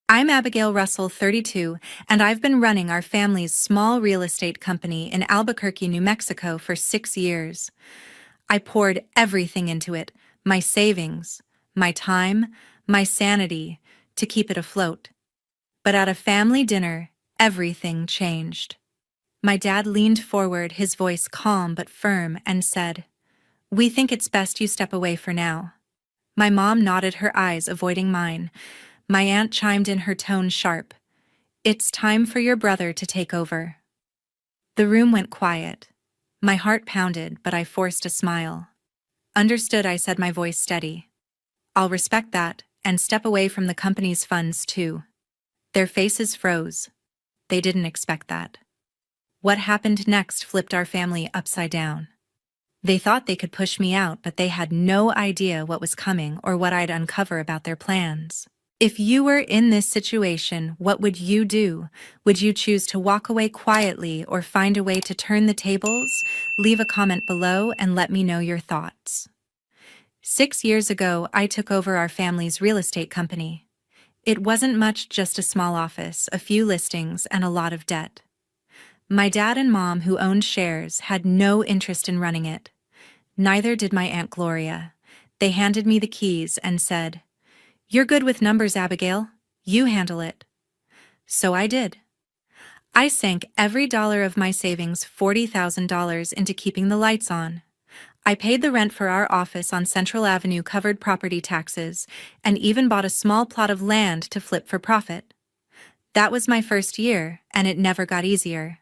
I'm Abigail Russell, 32, and I've been running our family's small real estate company in Albuquerque, New Mexico for 6 years. I poured everything into it, my savings, my time, my sanity, to keep it afloat. But at a family dinner, everything changed. My dad leaned forward, his voice calm but firm, and said, "We think it's best you step away for now." My mom nodded, her eyes avoiding mine. My aunt chimed in, her tone sharp. "It's time for your brother to take over." The room went quiet. My heart pounded, but I forced a smile. "Understood," I said, my voice steady. "I'll respect that, and step away from the company's funds too." Their faces froze. They didn't expect that. What happened next flipped our family upside down. They thought they could push me out, but they had no idea what was coming or what I'd uncover about their plans. If you were in this situation, what would you do? Would you choose to walk away quietly or find a way to turn the tables? Leave a comment below and let me know your thoughts. 6 years ago, I took over our family's real estate company. It wasn't much, just a small office, a few listings, and a lot of debt. My dad and mom, who owned shares, had no interest in running it. Neither did my Aunt Gloria. They handed me the keys and said, "You're good with numbers, Abigail. You handle it." So I did. I sank every dollar of my savings, $40,000, into keeping the lights on. I paid the rent for our office on Central Avenue, covered property taxes, and even bought a small plot of land to flip for profit. That was my first year, and it never got easier.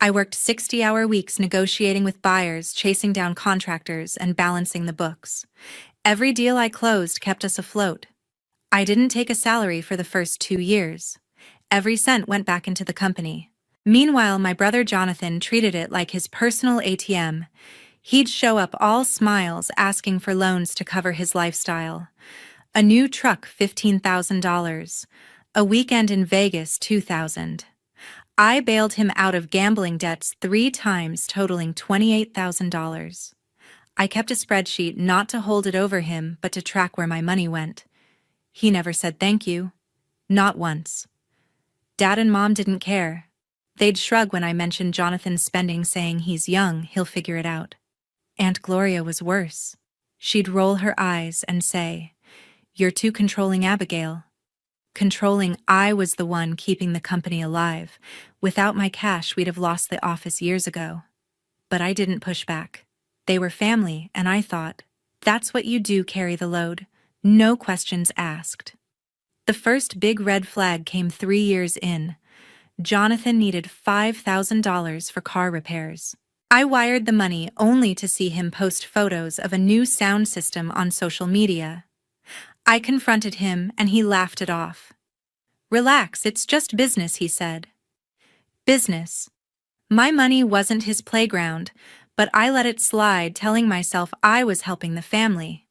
I worked 60-hour weeks negotiating with buyers, chasing down contractors, and balancing the books. Every deal I closed kept us afloat. I didn't take a salary for the first 2 years. Every cent went back into the company. Meanwhile, my brother Jonathan treated it like his personal ATM. He'd show up all smiles, asking for loans to cover his lifestyle. A new truck, $15,000. A weekend in Vegas, $2,000. I bailed him out of gambling debts 3 times, totaling $28,000. I kept a spreadsheet, not to hold it over him, but to track where my money went. He never said thank you. Not once. Dad and Mom didn't care. They'd shrug when I mentioned Jonathan's spending, saying, "He's young, he'll figure it out." Aunt Gloria was worse. She'd roll her eyes and say, "You're too controlling, Abigail." Controlling, I was the one keeping the company alive. Without my cash, we'd have lost the office years ago. But I didn't push back. They were family, and I thought, that's what you do, carry the load. No questions asked. The first big red flag came 3 years in. Jonathan needed $5,000 for car repairs. I wired the money only to see him post photos of a new sound system on social media. I confronted him and he laughed it off. "Relax, it's just business," he said. Business. My money wasn't his playground, but I let it slide, telling myself I was helping the family.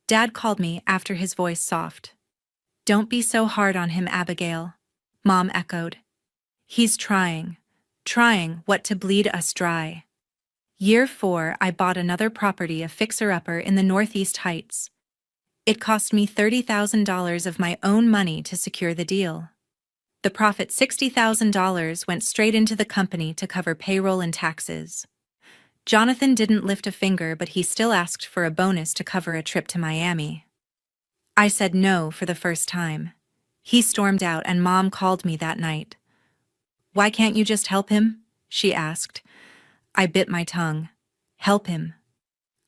Dad called me after, his voice soft. "Don't be so hard on him, Abigail," Mom echoed. "He's trying. What, to bleed us dry?" Year 4, I bought another property, a fixer-upper in the Northeast Heights. It cost me $30,000 of my own money to secure the deal. The profit, $60,000, went straight into the company to cover payroll and taxes. Jonathan didn't lift a finger, but he still asked for a bonus to cover a trip to Miami. I said no for the first time. He stormed out, and Mom called me that night. "Why can't you just help him?" she asked. I bit my tongue. Help him.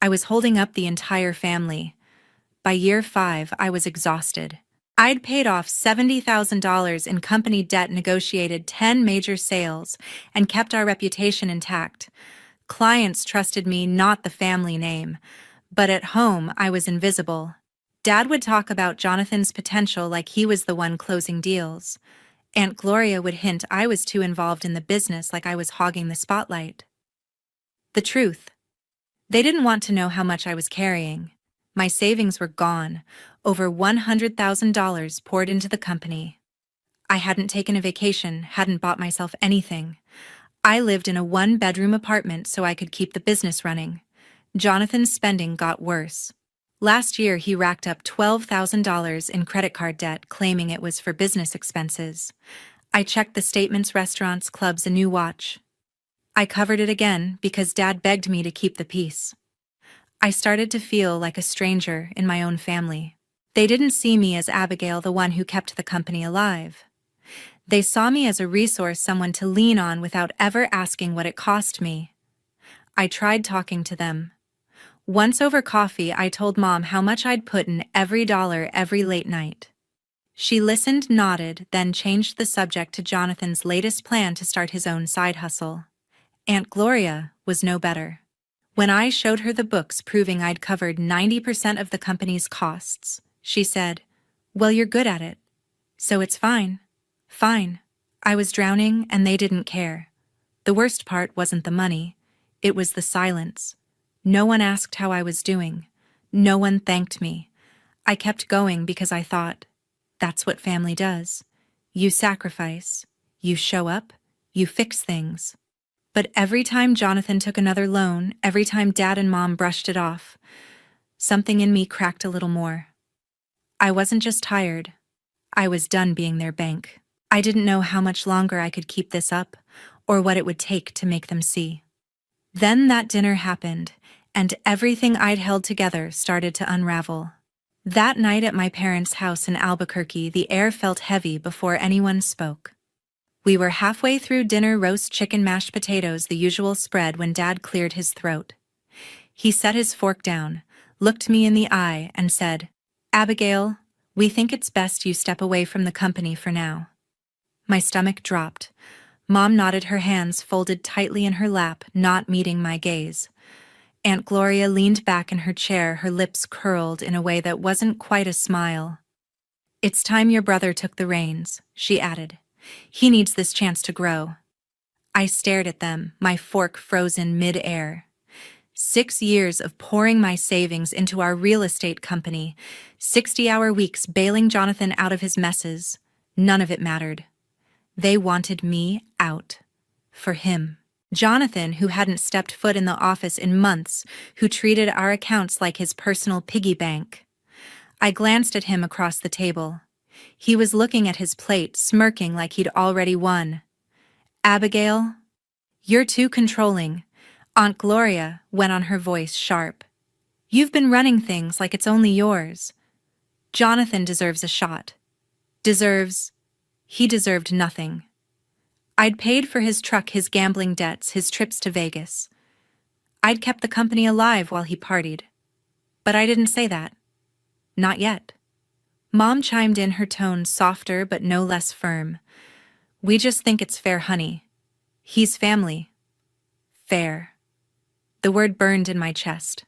I was holding up the entire family. By year 5, I was exhausted. I'd paid off $70,000 in company debt, negotiated 10 major sales, and kept our reputation intact. Clients trusted me, not the family name. But at home, I was invisible. Dad would talk about Jonathan's potential like he was the one closing deals. Aunt Gloria would hint I was too involved in the business, like I was hogging the spotlight. The truth. They didn't want to know how much I was carrying. My savings were gone. Over $100,000 poured into the company. I hadn't taken a vacation, hadn't bought myself anything. I lived in a 1-bedroom apartment so I could keep the business running. Jonathan's spending got worse. Last year, he racked up $12,000 in credit card debt, claiming it was for business expenses. I checked the statements, restaurants, clubs, a new watch. I covered it again because Dad begged me to keep the peace. I started to feel like a stranger in my own family. They didn't see me as Abigail, the one who kept the company alive. They saw me as a resource, someone to lean on without ever asking what it cost me. I tried talking to them. Once over coffee, I told Mom how much I'd put in every dollar every late night. She listened, nodded, then changed the subject to Jonathan's latest plan to start his own side hustle. Aunt Gloria was no better. When I showed her the books proving I'd covered 90% of the company's costs, she said, "Well, you're good at it. So it's fine." Fine. I was drowning and they didn't care. The worst part wasn't the money. It was the silence. No one asked how I was doing. No one thanked me. I kept going because I thought, that's what family does. You sacrifice. You show up. You fix things. But every time Jonathan took another loan, every time Dad and Mom brushed it off, something in me cracked a little more. I wasn't just tired. I was done being their bank. I didn't know how much longer I could keep this up, or what it would take to make them see. Then that dinner happened, and everything I'd held together started to unravel. That night at my parents' house in Albuquerque, the air felt heavy before anyone spoke. We were halfway through dinner, roast chicken, mashed potatoes, the usual spread, when Dad cleared his throat. He set his fork down, looked me in the eye, and said, "Abigail, we think it's best you step away from the company for now." My stomach dropped. Mom nodded, her hands folded tightly in her lap, not meeting my gaze. Aunt Gloria leaned back in her chair, her lips curled in a way that wasn't quite a smile. "It's time your brother took the reins," she added. "He needs this chance to grow." I stared at them, my fork frozen mid-air. 6 years of pouring my savings into our real estate company, 60-hour weeks bailing Jonathan out of his messes. None of it mattered. They wanted me out. For him. Jonathan, who hadn't stepped foot in the office in months, who treated our accounts like his personal piggy bank. I glanced at him across the table. He was looking at his plate, smirking like he'd already won. "Abigail, you're too controlling," Aunt Gloria went on, her voice sharp. "You've been running things like it's only yours. Jonathan deserves a shot. He deserved nothing. I'd paid for his truck, his gambling debts, his trips to Vegas. I'd kept the company alive while he partied. But I didn't say that. Not yet." Mom chimed in, her tone softer but no less firm. "We just think it's fair, honey. He's family." Fair. The word burned in my chest.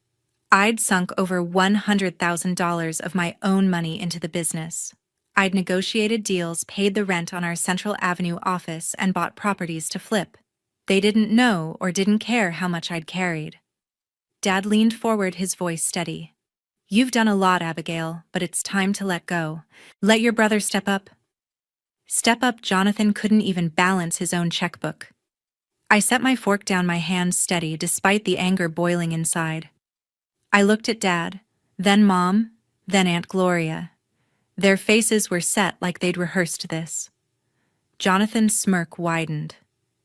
I'd sunk over $100,000 of my own money into the business. I'd negotiated deals, paid the rent on our Central Avenue office, and bought properties to flip. They didn't know or didn't care how much I'd carried. Dad leaned forward, his voice steady. "You've done a lot, Abigail, but it's time to let go. Let your brother step up." Step up? Jonathan couldn't even balance his own checkbook. I set my fork down, my hands steady despite the anger boiling inside. I looked at Dad, then Mom, then Aunt Gloria. Their faces were set like they'd rehearsed this. Jonathan's smirk widened.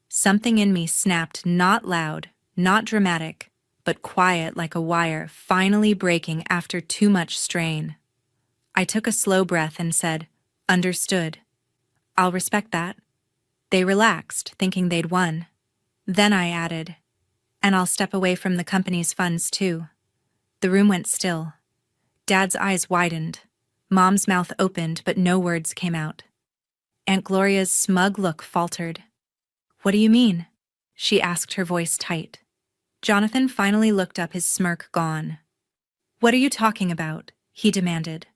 Something in me snapped, not loud, not dramatic, but quiet, like a wire finally breaking after too much strain. I took a slow breath and said, "Understood. I'll respect that." They relaxed, thinking they'd won. Then I added, "And I'll step away from the company's funds too." The room went still. Dad's eyes widened. Mom's mouth opened, but no words came out. Aunt Gloria's smug look faltered. "What do you mean?" she asked, her voice tight. Jonathan finally looked up, his smirk gone. "What are you talking about?" he demanded.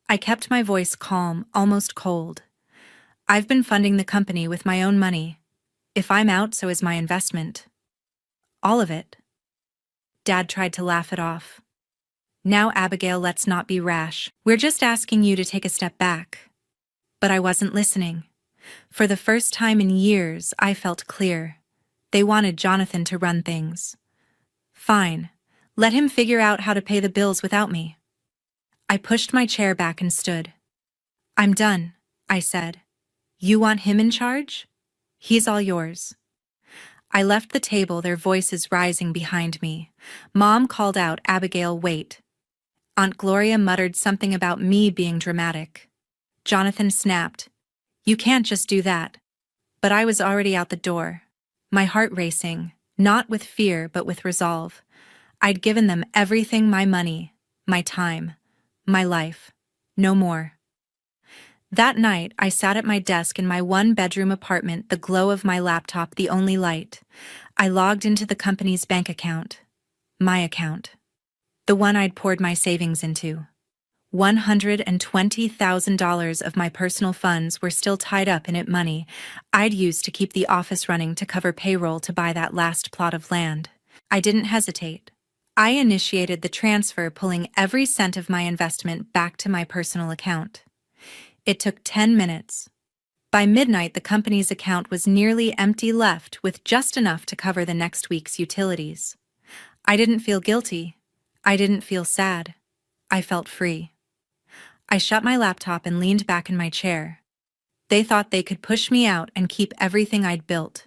I kept my voice calm, almost cold. "I've been funding the company with my own money. If I'm out, so is my investment. All of it." Dad tried to laugh it off. "Now, Abigail, let's not be rash. We're just asking you to take a step back." But I wasn't listening. For the first time in years, I felt clear. They wanted Jonathan to run things. Fine, Let him figure out how to pay the bills without me. I pushed my chair back and stood. I'm done, I said. You want him in charge? He's all yours. I left the table, their voices rising behind me. Mom called out, Abigail, wait. Aunt Gloria muttered something about me being dramatic. Jonathan snapped, you can't just do that. But I was already out the door, my heart racing, not with fear but with resolve. I'd given them everything, my money, my time, my life. No more. That night, I sat at my desk in my one-bedroom apartment, the glow of my laptop the only light. I logged into the company's bank account. My account. The one I'd poured my savings into. $120,000 of my personal funds were still tied up in it, money I'd used to keep the office running, to cover payroll, to buy that last plot of land. I didn't hesitate. I initiated the transfer, pulling every cent of my investment back to my personal account. It took 10 minutes. By midnight, the company's account was nearly empty, left with just enough to cover the next week's utilities. I didn't feel guilty. I didn't feel sad. I felt free. I shut my laptop and leaned back in my chair. They thought they could push me out and keep everything I'd built.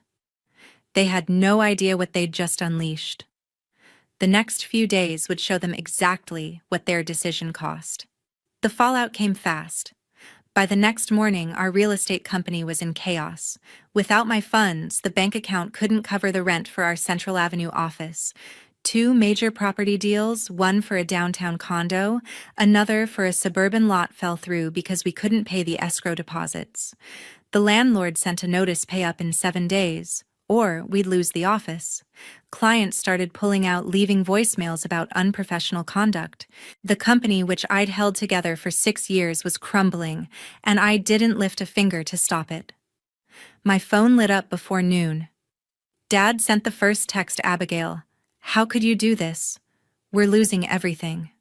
They had no idea what they'd just unleashed. The next few days would show them exactly what their decision cost. The fallout came fast. By the next morning, our real estate company was in chaos. Without my funds, the bank account couldn't cover the rent for our Central Avenue office. 2 major property deals, one for a downtown condo, another for a suburban lot, fell through because we couldn't pay the escrow deposits. The landlord sent a notice, pay up in 7 days, or we'd lose the office. Clients started pulling out, leaving voicemails about unprofessional conduct. The company, which I'd held together for 6 years, was crumbling, and I didn't lift a finger to stop it. My phone lit up before noon. Dad sent the first text, Abigail. How could you do this? We're losing everything.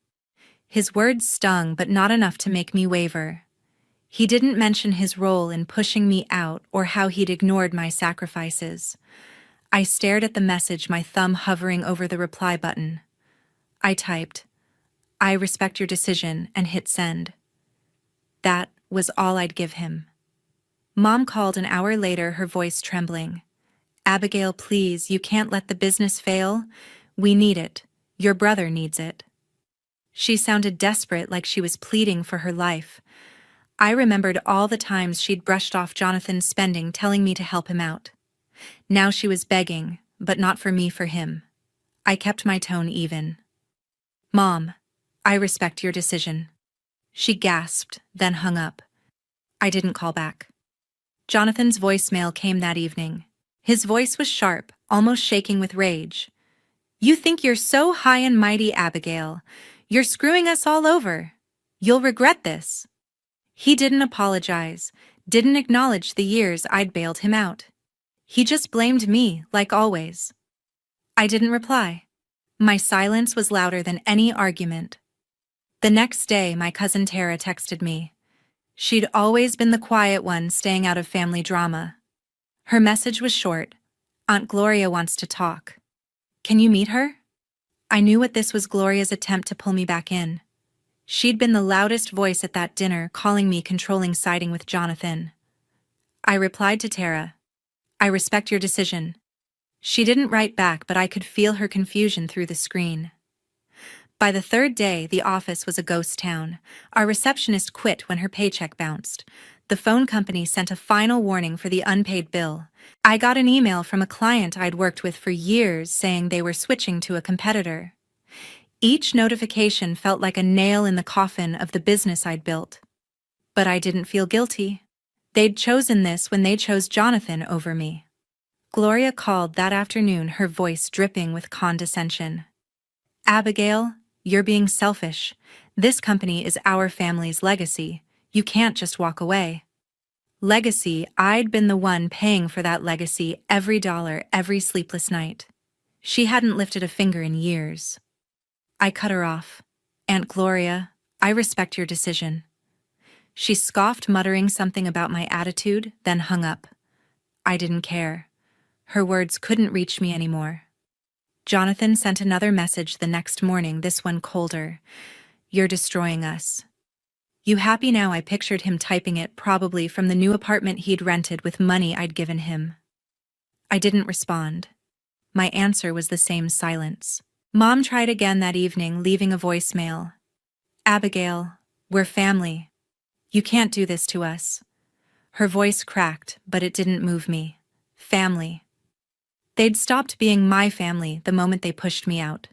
His words stung, but not enough to make me waver. He didn't mention his role in pushing me out or how he'd ignored my sacrifices. I stared at the message, my thumb hovering over the reply button. I typed, I respect your decision, and hit send. That was all I'd give him. Mom called an hour later, her voice trembling. Abigail, please, you can't let the business fail. We need it. Your brother needs it. She sounded desperate, like she was pleading for her life. I remembered all the times she'd brushed off Jonathan's spending, telling me to help him out. Now she was begging, but not for me, for him. I kept my tone even. Mom, I respect your decision. She gasped, then hung up. I didn't call back. Jonathan's voicemail came that evening. His voice was sharp, almost shaking with rage. You think you're so high and mighty, Abigail. You're screwing us all over. You'll regret this. He didn't apologize, didn't acknowledge the years I'd bailed him out. He just blamed me, like always. I didn't reply. My silence was louder than any argument. The next day, my cousin Tara texted me. She'd always been the quiet one, staying out of family drama. Her message was short. Aunt Gloria wants to talk. Can you meet her? I knew what this was, Gloria's attempt to pull me back in. She'd been the loudest voice at that dinner, calling me controlling, siding with Jonathan. I replied to Tara, I respect your decision. She didn't write back, but I could feel her confusion through the screen. By the third day, the office was a ghost town. Our receptionist quit when her paycheck bounced. The phone company sent a final warning for the unpaid bill. I got an email from a client I'd worked with for years saying they were switching to a competitor. Each notification felt like a nail in the coffin of the business I'd built. But I didn't feel guilty. They'd chosen this when they chose Jonathan over me. Gloria called that afternoon, her voice dripping with condescension. Abigail, you're being selfish. This company is our family's legacy. You can't just walk away. Legacy, I'd been the one paying for that legacy, every dollar, every sleepless night. She hadn't lifted a finger in years. I cut her off. Aunt Gloria, I respect your decision. She scoffed, muttering something about my attitude, then hung up. I didn't care. Her words couldn't reach me anymore. Jonathan sent another message the next morning, this one colder. "You're destroying us. You happy now?" I pictured him typing it, probably from the new apartment he'd rented with money I'd given him. I didn't respond. My answer was the same silence. Mom tried again that evening, leaving a voicemail. "Abigail, we're family. You can't do this to us." Her voice cracked, but it didn't move me. Family. They'd stopped being my family the moment they pushed me out.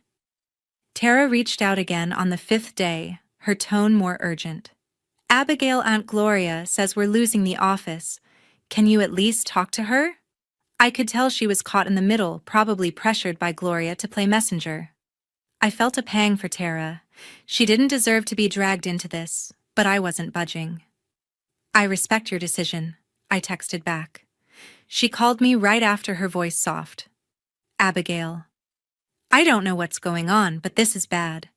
Tara reached out again on the 5th day, her tone more urgent. "Abigail, Aunt Gloria says we're losing the office. Can you at least talk to her?" I could tell she was caught in the middle, probably pressured by Gloria to play messenger. I felt a pang for Tara. She didn't deserve to be dragged into this, but I wasn't budging. "I respect your decision," I texted back. She called me right after, her voice soft. "Abigail, I don't know what's going on, but this is bad.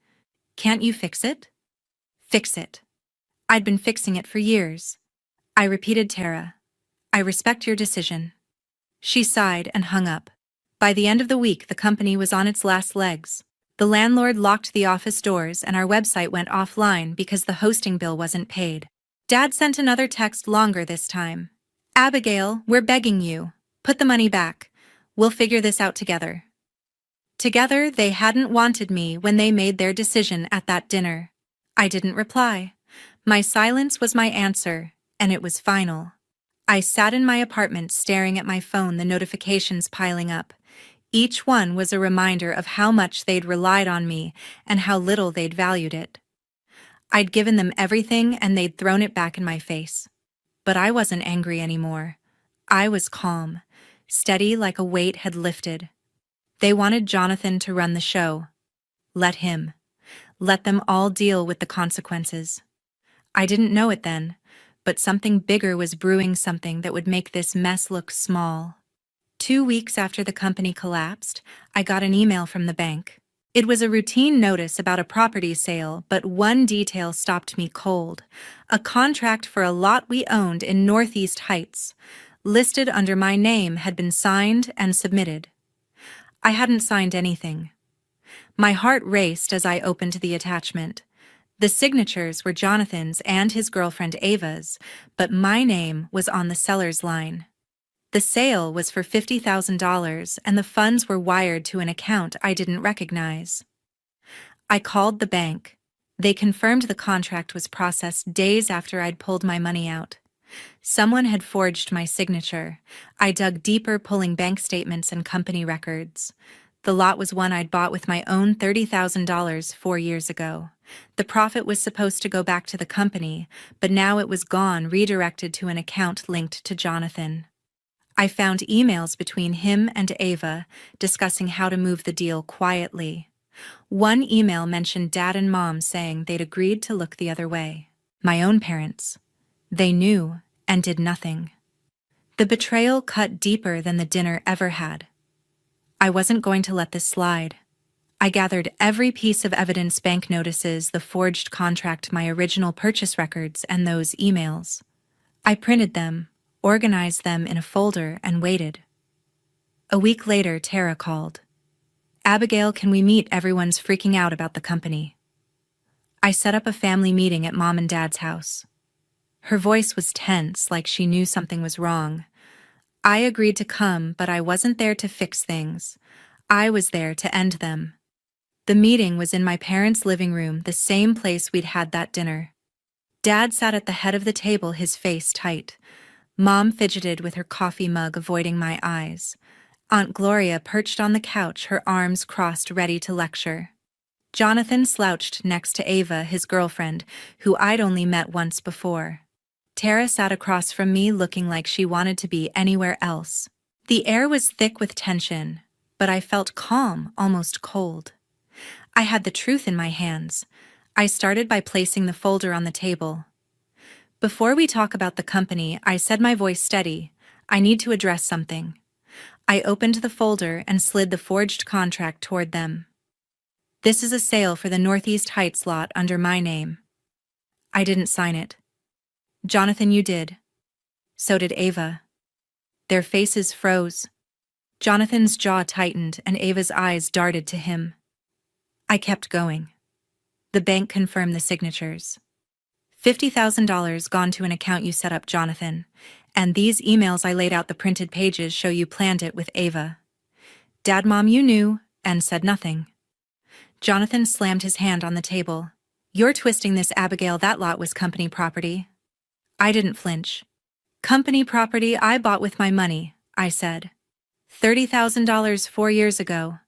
Can't you fix it?" "Fix it? I'd been fixing it for years." I repeated. "Tara, I respect your decision." She sighed and hung up. By the end of the week, the company was on its last legs. The landlord locked the office doors and our website went offline because the hosting bill wasn't paid. Dad sent another text, longer this time. "Abigail, we're begging you. Put the money back. We'll figure this out together." Together, they hadn't wanted me when they made their decision at that dinner. I didn't reply. My silence was my answer, and it was final. I sat in my apartment staring at my phone, the notifications piling up. Each one was a reminder of how much they'd relied on me and how little they'd valued it. I'd given them everything and they'd thrown it back in my face. But I wasn't angry anymore. I was calm, steady, like a weight had lifted. They wanted Jonathan to run the show. Let him. Let them all deal with the consequences. I didn't know it then, but something bigger was brewing, something that would make this mess look small. 2 weeks after the company collapsed, I got an email from the bank. It was a routine notice about a property sale, but one detail stopped me cold. A contract for a lot we owned in Northeast Heights, listed under my name, had been signed and submitted. I hadn't signed anything. My heart raced as I opened the attachment. The signatures were Jonathan's and his girlfriend Ava's, but my name was on the seller's line. The sale was for $50,000 and the funds were wired to an account I didn't recognize. I called the bank. They confirmed the contract was processed days after I'd pulled my money out. Someone had forged my signature. I dug deeper, pulling bank statements and company records. The lot was one I'd bought with my own $30,000 4 years ago. The profit was supposed to go back to the company, but now it was gone, redirected to an account linked to Jonathan. I found emails between him and Ava discussing how to move the deal quietly. One email mentioned Dad and Mom saying they'd agreed to look the other way. My own parents. They knew and did nothing. The betrayal cut deeper than the dinner ever had. I wasn't going to let this slide. I gathered every piece of evidence: bank notices, the forged contract, my original purchase records, and those emails. I printed them, organized them in a folder, and waited. A week later, Tara called. "Abigail, can we meet? Everyone's freaking out about the company." I set up a family meeting at Mom and Dad's house. Her voice was tense, like she knew something was wrong. I agreed to come, but I wasn't there to fix things. I was there to end them. The meeting was in my parents' living room, the same place we'd had that dinner. Dad sat at the head of the table, his face tight. Mom fidgeted with her coffee mug, avoiding my eyes. Aunt Gloria perched on the couch, her arms crossed, ready to lecture. Jonathan slouched next to Ava, his girlfriend, who I'd only met once before. Tara sat across from me, looking like she wanted to be anywhere else. The air was thick with tension, but I felt calm, almost cold. I had the truth in my hands. I started by placing the folder on the table. "Before we talk about the company," I said, my voice steady, "I need to address something." I opened the folder and slid the forged contract toward them. "This is a sale for the Northeast Heights lot under my name." I didn't sign it. "Jonathan, you did." So did Ava. Their faces froze. Jonathan's jaw tightened and Ava's eyes darted to him. I kept going. The bank confirmed the signatures. $50,000 gone to an account you set up, Jonathan. And these emails I laid out the printed pages show you planned it with Ava. Dad, Mom, you knew, and said nothing. Jonathan slammed his hand on the table. You're twisting this, Abigail. That lot was company property. I didn't flinch. Company property I bought with my money, I said. $30,000 4 years ago.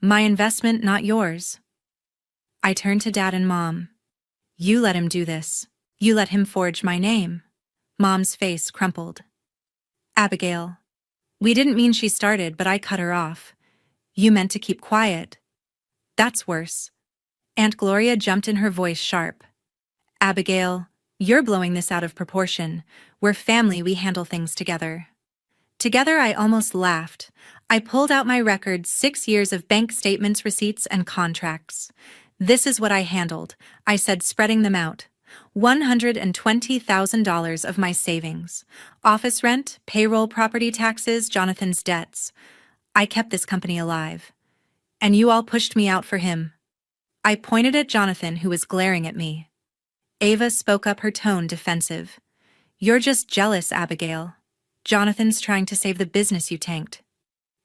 My investment, not yours. I turned to Dad and Mom. You let him do this. You let him forge my name. Mom's face crumpled. Abigail. We didn't mean she started, but I cut her off. You meant to keep quiet. That's worse. Aunt Gloria jumped in, her voice sharp. Abigail, you're blowing this out of proportion. We're family, we handle things together. Together, I almost laughed. I pulled out my record, 6 years of bank statements, receipts, and contracts. This is what I handled, I said, spreading them out. $120,000 of my savings. Office rent, payroll, property taxes, Jonathan's debts. I kept this company alive. And you all pushed me out for him. I pointed at Jonathan, who was glaring at me. Ava spoke up, her tone defensive. You're just jealous, Abigail. Jonathan's trying to save the business you tanked.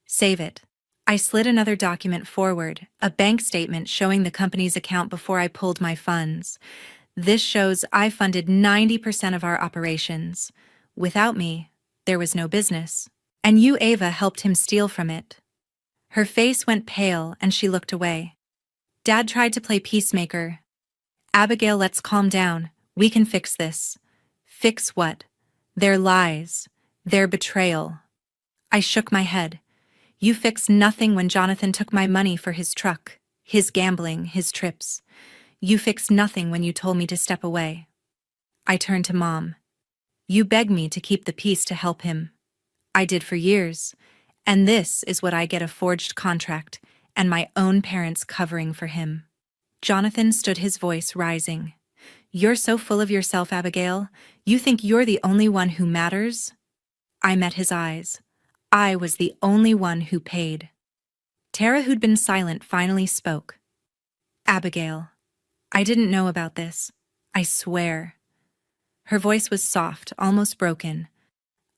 Save it. I slid another document forward, a bank statement showing the company's account before I pulled my funds. This shows I funded 90% of our operations. Without me, there was no business. And you, Ava, helped him steal from it. Her face went pale and she looked away. Dad tried to play peacemaker. Abigail, let's calm down. We can fix this. Fix what? Their lies. Their betrayal. I shook my head. You fixed nothing when Jonathan took my money for his truck, his gambling, his trips. You fixed nothing when you told me to step away. I turned to Mom. You begged me to keep the peace to help him. I did for years. And this is what I get: a forged contract and my own parents covering for him. Jonathan stood, his voice rising. You're so full of yourself, Abigail. You think you're the only one who matters? I met his eyes. I was the only one who paid. Tara, who'd been silent, finally spoke. Abigail, I didn't know about this. I swear. Her voice was soft, almost broken.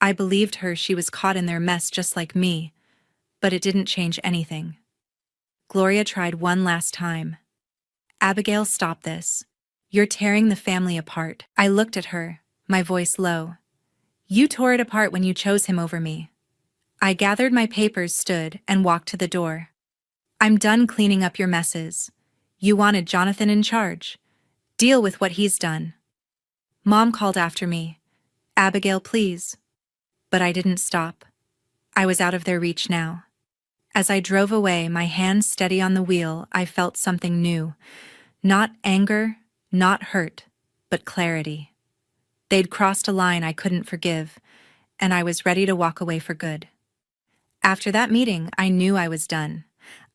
I believed her. She was caught in their mess just like me. But it didn't change anything. Gloria tried one last time. Abigail, stop this. You're tearing the family apart. I looked at her, my voice low. You tore it apart when you chose him over me. I gathered my papers, stood, and walked to the door. I'm done cleaning up your messes. You wanted Jonathan in charge. Deal with what he's done. Mom called after me. Abigail, please. But I didn't stop. I was out of their reach now. As I drove away, my hands steady on the wheel, I felt something new. Not anger, not hurt, but clarity. They'd crossed a line I couldn't forgive, and I was ready to walk away for good. After that meeting, I knew I was done.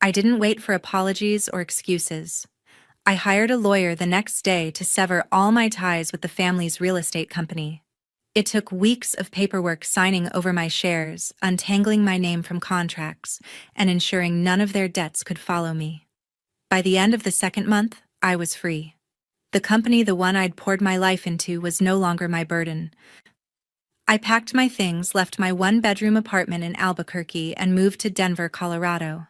I didn't wait for apologies or excuses. I hired a lawyer the next day to sever all my ties with the family's real estate company. It took weeks of paperwork, signing over my shares, untangling my name from contracts, and ensuring none of their debts could follow me. By the end of the second month, I was free. The company, the one I'd poured my life into, was no longer my burden. I packed my things, left my one-bedroom apartment in Albuquerque, and moved to Denver, Colorado.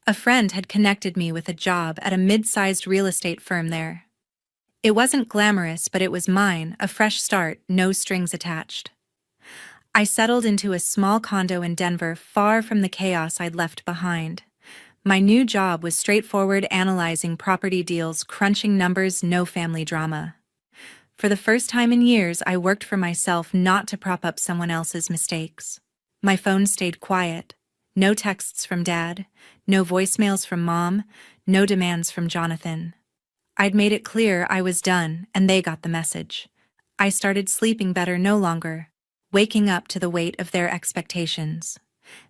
A friend had connected me with a job at a mid-sized real estate firm there. It wasn't glamorous, but it was mine, a fresh start, no strings attached. I settled into a small condo in Denver, far from the chaos I'd left behind. My new job was straightforward, analyzing property deals, crunching numbers, no family drama. For the first time in years, I worked for myself, not to prop up someone else's mistakes. My phone stayed quiet. No texts from Dad, no voicemails from Mom, no demands from Jonathan. I'd made it clear I was done, and they got the message. I started sleeping better, no longer waking up to the weight of their expectations.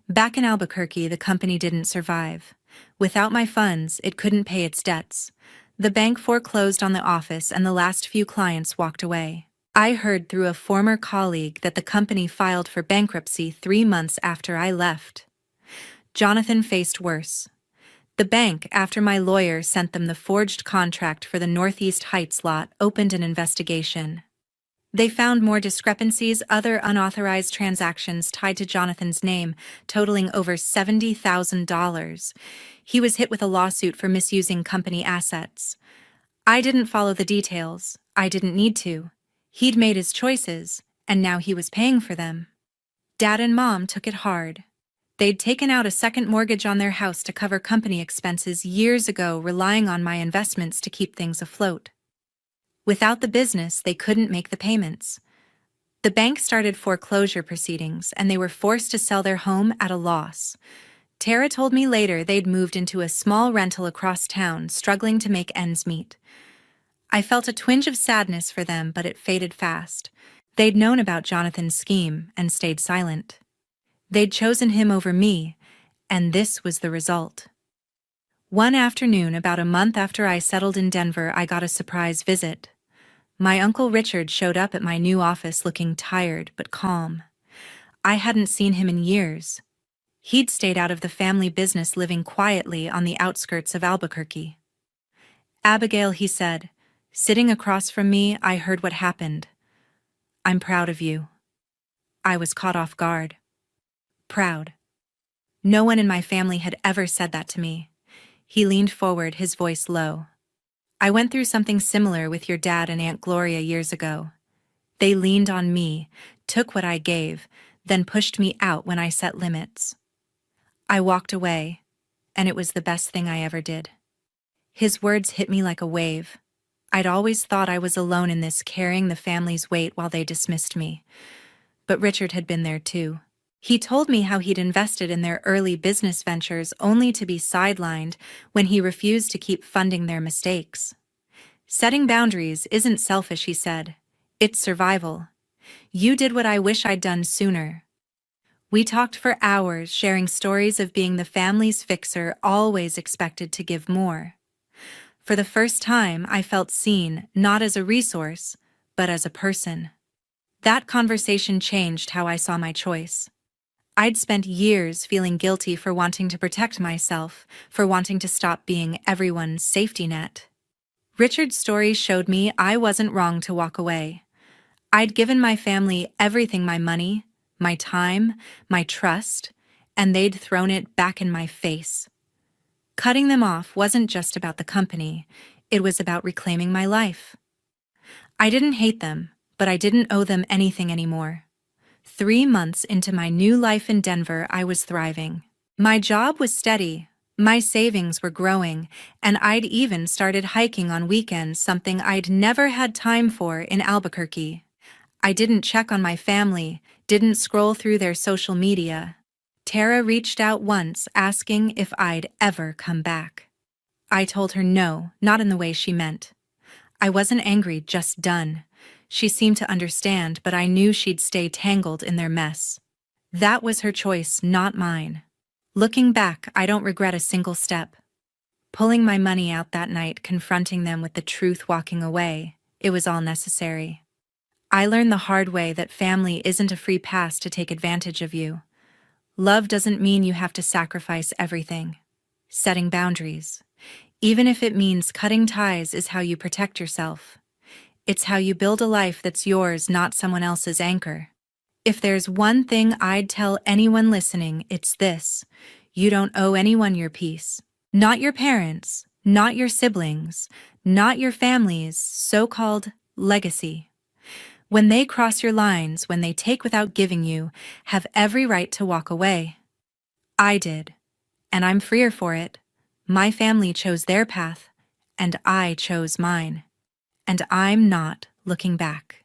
Back in Albuquerque, the company didn't survive. Without my funds, it couldn't pay its debts. The bank foreclosed on the office, and the last few clients walked away. I heard through a former colleague that the company filed for bankruptcy 3 months after I left. Jonathan faced worse. The bank, after my lawyer sent them the forged contract for the Northeast Heights lot, opened an investigation. They found more discrepancies, other unauthorized transactions tied to Jonathan's name, totaling over $70,000. He was hit with a lawsuit for misusing company assets. I didn't follow the details. I didn't need to. He'd made his choices, and now he was paying for them. Dad and Mom took it hard. They'd taken out a second mortgage on their house to cover company expenses years ago, relying on my investments to keep things afloat. Without the business, they couldn't make the payments. The bank started foreclosure proceedings, and they were forced to sell their home at a loss. Tara told me later they'd moved into a small rental across town, struggling to make ends meet. I felt a twinge of sadness for them, but it faded fast. They'd known about Jonathan's scheme and stayed silent. They'd chosen him over me, and this was the result. One afternoon, about a month after I settled in Denver, I got a surprise visit. My Uncle Richard showed up at my new office looking tired but calm. I hadn't seen him in years. He'd stayed out of the family business, living quietly on the outskirts of Albuquerque. "Abigail," he said, sitting across from me, I heard what happened. "I'm proud of you." I was caught off guard. Proud. No one in my family had ever said that to me. He leaned forward, his voice low. "I went through something similar with your dad and Aunt Gloria years ago. They leaned on me, took what I gave, then pushed me out when I set limits. I walked away, and it was the best thing I ever did." His words hit me like a wave. I'd always thought I was alone in this, carrying the family's weight while they dismissed me. But Richard had been there too. He told me how he'd invested in their early business ventures only to be sidelined when he refused to keep funding their mistakes. "Setting boundaries isn't selfish," he said. "It's survival. You did what I wish I'd done sooner." We talked for hours, sharing stories of being the family's fixer, always expected to give more. For the first time, I felt seen, not as a resource, but as a person. That conversation changed how I saw my choice. I'd spent years feeling guilty for wanting to protect myself, for wanting to stop being everyone's safety net. Richard's story showed me I wasn't wrong to walk away. I'd given my family everything: my money, my time, my trust, and they'd thrown it back in my face. Cutting them off wasn't just about the company, it was about reclaiming my life. I didn't hate them, but I didn't owe them anything anymore. 3 months into my new life in Denver, I was thriving. My job was steady, my savings were growing, and I'd even started hiking on weekends, something I'd never had time for in Albuquerque. I didn't check on my family, didn't scroll through their social media. Tara reached out once, asking if I'd ever come back. I told her no, not in the way she meant. I wasn't angry, just done. She seemed to understand, but I knew she'd stay tangled in their mess. That was her choice, not mine. Looking back, I don't regret a single step. Pulling my money out that night, confronting them with the truth, walking away, it was all necessary. I learned the hard way that family isn't a free pass to take advantage of you. Love doesn't mean you have to sacrifice everything. Setting boundaries, even if it means cutting ties, is how you protect yourself. It's how you build a life that's yours, not someone else's anchor. If there's one thing I'd tell anyone listening, it's this: you don't owe anyone your peace. Not your parents, not your siblings, not your family's so-called legacy. When they cross your lines, when they take without giving, you have every right to walk away. I did, and I'm freer for it. My family chose their path, and I chose mine. And I'm not looking back.